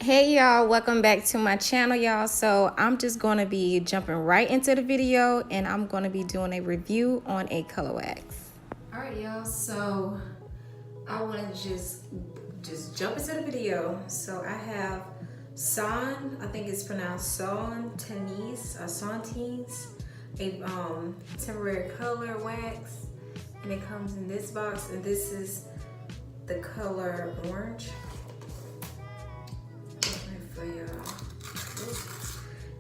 Hey y'all, welcome back to my channel, y'all. So I'm just going to be jumping right into the video, and I'm going to be doing a review on a color wax. All right, y'all, so I want to just jump into the video. So I have Son, I think it's pronounced Son Tenise, Santines, a temporary color wax, and it comes in this box, and this is the color orange. For y'all,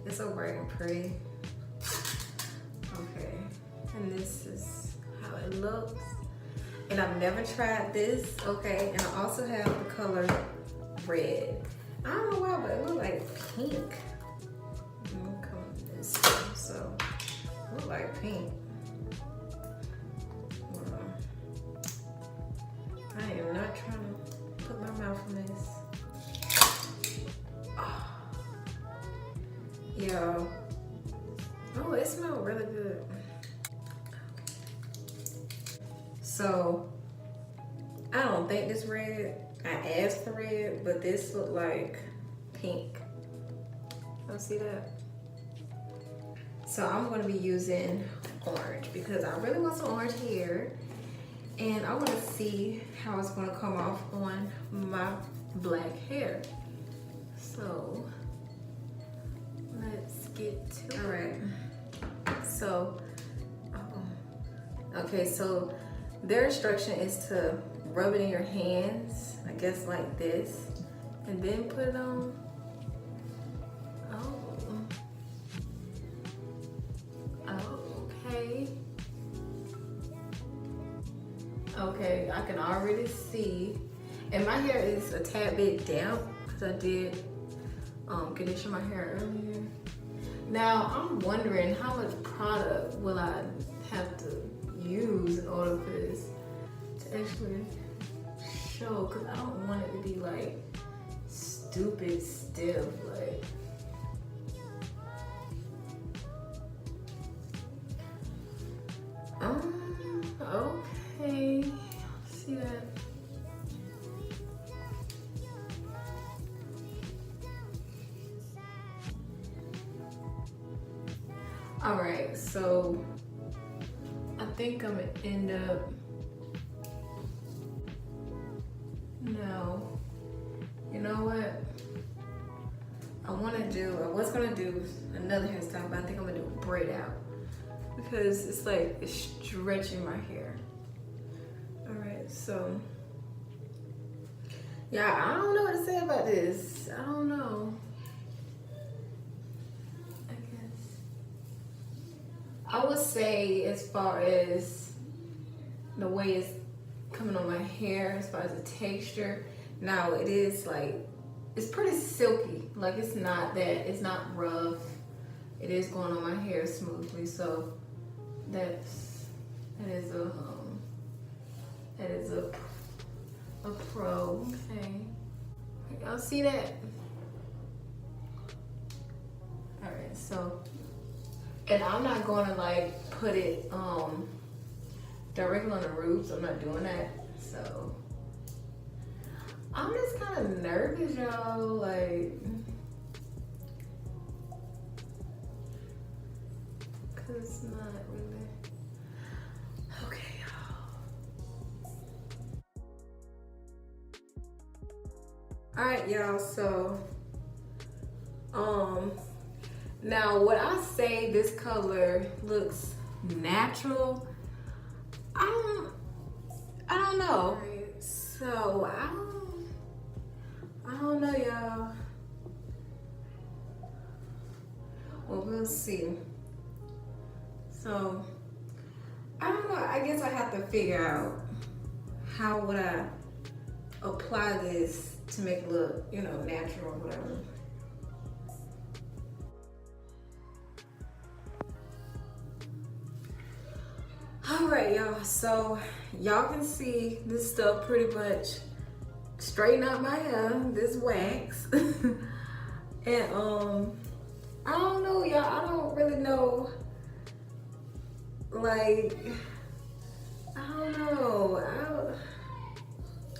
it's so bright and pretty. Okay, and this is how it looks. And I've never tried this. Okay, and I also have the color red. I don't know why, but it looks like pink. Come this way, so it looks like pink. I am not trying to put my mouth in this. Yo, oh, it smells really good. So I don't think this red. I asked for red, but this looked like pink. Y'all see that? So I'm gonna be using orange because I really want some orange hair, and I want to see how it's gonna come off on my black hair. So let's get to it. All right, so okay, so their instruction is to rub it in your hands, I guess like this, and then put it on. Okay. Okay, I can already see, and my hair is a tad bit damp because I did condition my hair earlier. Now I'm wondering how much product will I have to use in order for this to actually show, because I don't want it to be like stupid stiff. Like, okay, see that. All right, so I think I'm gonna end up, no, you know what? I was gonna do another hairstyle, but I think I'm gonna do a braid out because it's like, it's stretching my hair. All right, so yeah, I don't know what to say about this. I don't know. I would say, as far as the way it's coming on my hair, as far as the texture, now it is like, it's pretty silky. Like, it's not rough. It is going on my hair smoothly. So that is a pro. Okay, y'all see that? All right, so. And I'm not gonna like put it directly on the roots. I'm not doing that. So I'm just kind of nervous, y'all. Like, cause it's not really okay, y'all. All right, y'all. So now, would I say this color looks natural? I don't know. So I don't know, y'all. Well, we'll see. So I don't know. I guess I have to figure out how would I apply this to make it look, you know, natural or whatever. All right, y'all, so y'all can see this stuff pretty much straighten out my hair, this wax. And I don't know, y'all, I don't really know, like, I don't know,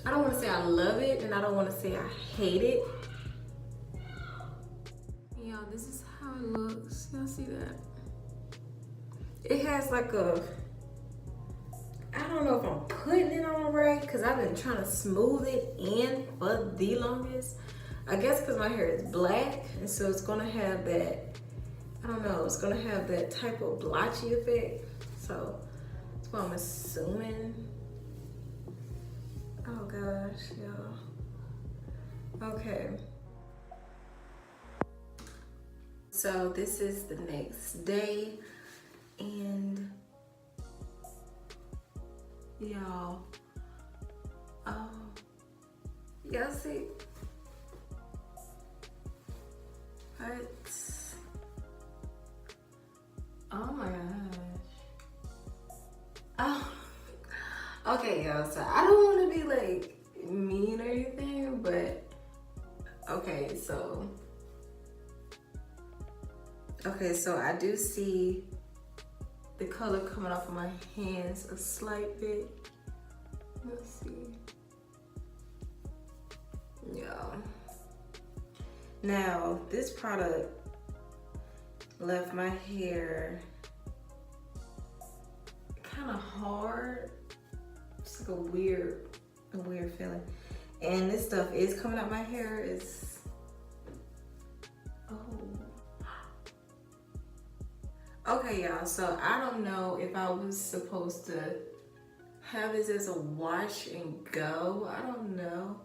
I don't want to say I love it, and I don't want to say I hate it. this is how it looks. Y'all see that? It has like a, I don't know if I'm putting it on right because I've been trying to smooth it in for the longest. I guess because my hair is black, and so it's gonna have that, I don't know, it's gonna have that type of blotchy effect. So that's what I'm assuming. Oh gosh, y'all. Okay. So this is the next day, and y'all, y'all see what? Oh my gosh. Oh, okay, y'all. So I don't want to be like mean or anything, but okay, so I do see the color coming off of my hands a slight bit. Let's see. Yeah. Now, this product left my hair kind of hard. It's like a weird feeling. And this stuff is coming out my hair. It's, oh. Okay, y'all, so I don't know if I was supposed to have this as a wash and go. I don't know.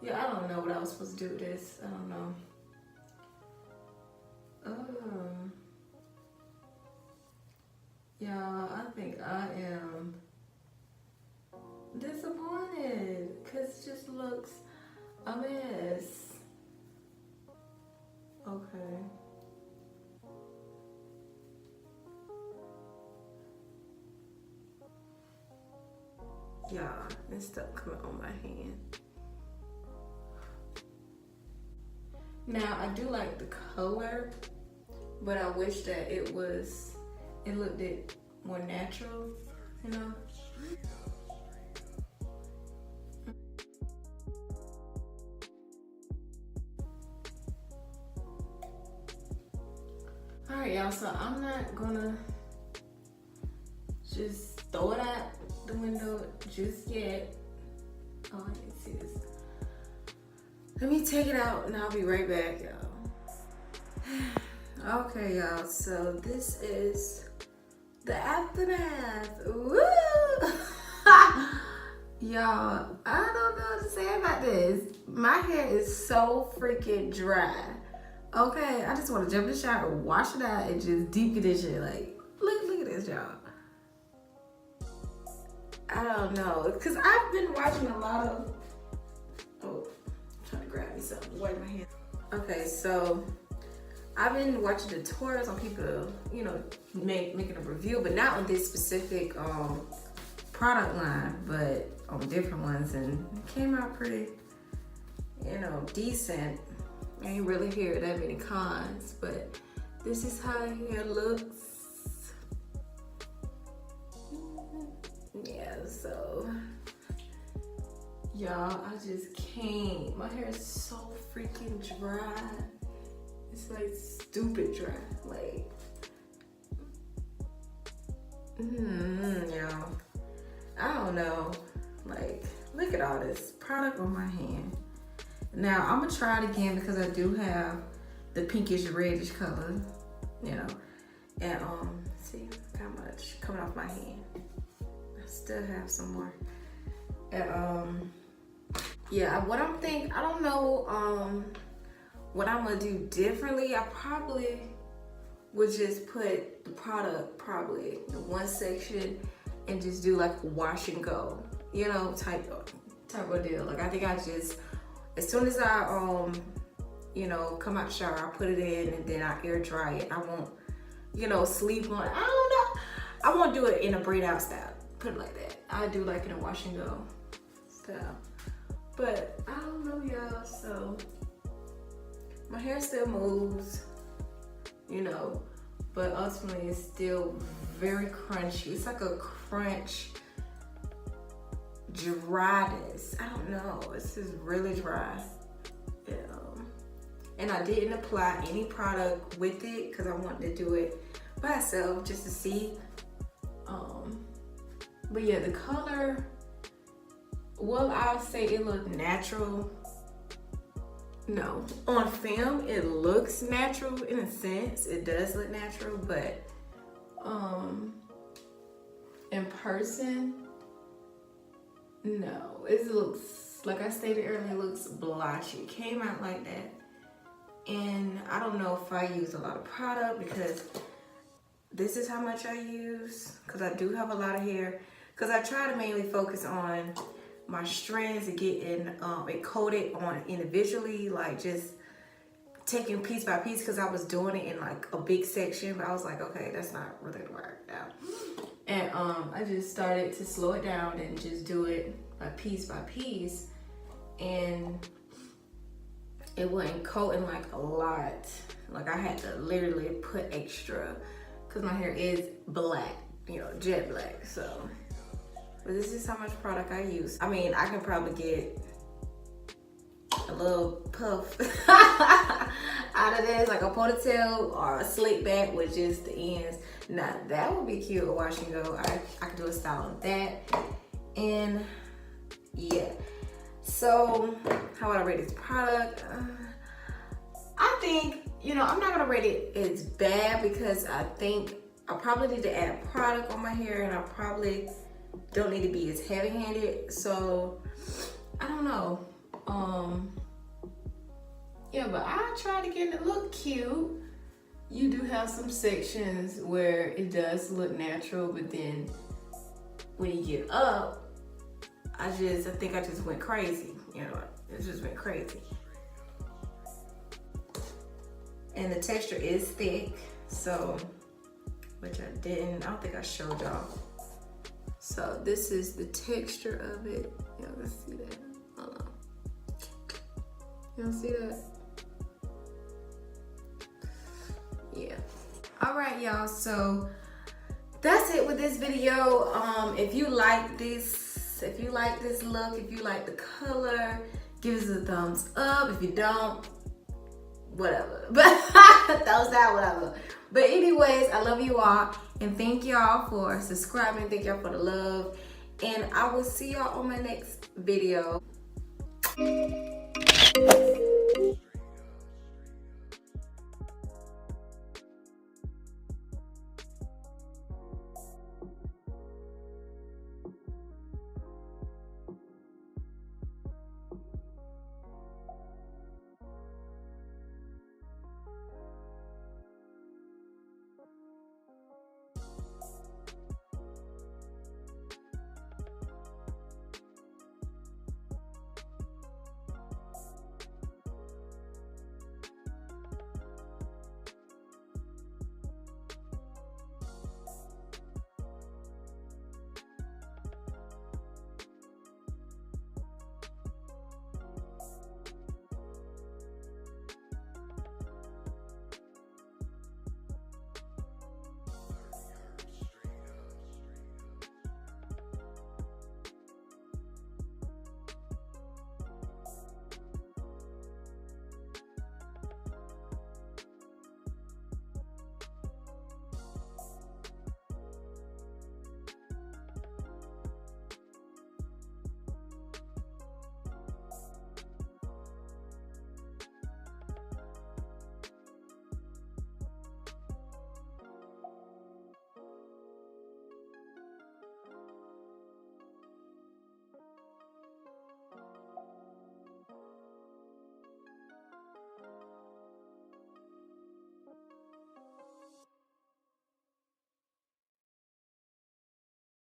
Yeah, I don't know what I was supposed to do with this. I don't know. Y'all, I think I am disappointed because it just looks a mess. Okay. Yeah, it's stuff coming on my hand. Now, I do like the color, but I wish that it looked it more natural, you know? All right, y'all, so I'm not gonna just throw it out the window just yet. Oh, I didn't see this. Let me take it out and I'll be right back, y'all. Okay, y'all, so this is the aftermath. Woo! Y'all, I don't know what to say about this. My hair is so freaking dry. Okay, I just want to jump in the shower, wash it out, and just deep condition it. Like, look at this, y'all. I don't know, because I've been watching a lot of, oh, I'm trying to grab me something, wipe my hands. Okay, so I've been watching tutorials on people, you know, making a review, but not on this specific product line, but on different ones, and it came out pretty, you know, decent. I ain't really hear that many cons, but this is how hair looks. Yeah, so y'all, I just can't. My hair is so freaking dry. It's like stupid dry. Like, y'all, I don't know. Like, look at all this product on my hand. Now I'm gonna try it again because I do have the pinkish reddish color, you know, and see how much coming off my hand. I still have some more. And yeah, what I'm thinking, I don't know what I'm gonna do differently. I probably would just put the product probably in one section and just do like a wash and go, you know, type of deal. Like, I think I just, as soon as I you know, come out the shower, I put it in and then I air dry it. I won't, you know, sleep on it. I don't know. I won't do it in a braid out style. Put it like that. I do like in a wash and go style. But I don't know, y'all. So my hair still moves, you know, but ultimately it's still very crunchy. It's like a crunch dryness. I don't know. It's just really dry. and I didn't apply any product with it because I wanted to do it by myself just to see. But yeah, the color, well, I'll say it looked natural. No, on film it looks natural in a sense. It does look natural, but in person, no. It looks, like I stated earlier, it looks blotchy. It came out like that. And I don't know if I use a lot of product because this is how much I use, because I do have a lot of hair. Because I try to mainly focus on my strands and getting it coated on individually, like just taking piece by piece, because I was doing it in like a big section, but I was like, okay, that's not really gonna work out. And I just started to slow it down and just do it by piece, and it wasn't coating like a lot. Like I had to literally put extra because my hair is black, you know, jet black. So, but this is how much product I use. I mean, I can probably get a little puff out of this, like a ponytail or a slick back with just the ends. Now that would be cute, a wash and go. I could do a style on that. And yeah, so how would I rate this product? I think, you know, I'm not gonna rate it as bad because I think I probably need to add product on my hair, and I probably don't need to be as heavy-handed. So I don't know. Yeah, but I try to get it look cute. You do have some sections where it does look natural, but then when you get up, I think I just went crazy. You know, it just went crazy. And the texture is thick, so, which I don't think I showed y'all. So this is the texture of it. Y'all can see that. Hold on. Y'all see that? Yeah. All right, y'all. So that's it with this video. If you like this look, if you like the color, give us a thumbs up. If you don't, whatever. But thumbs down, whatever. But anyways, I love you all, and thank y'all for subscribing. Thank y'all for the love, and I will see y'all on my next video.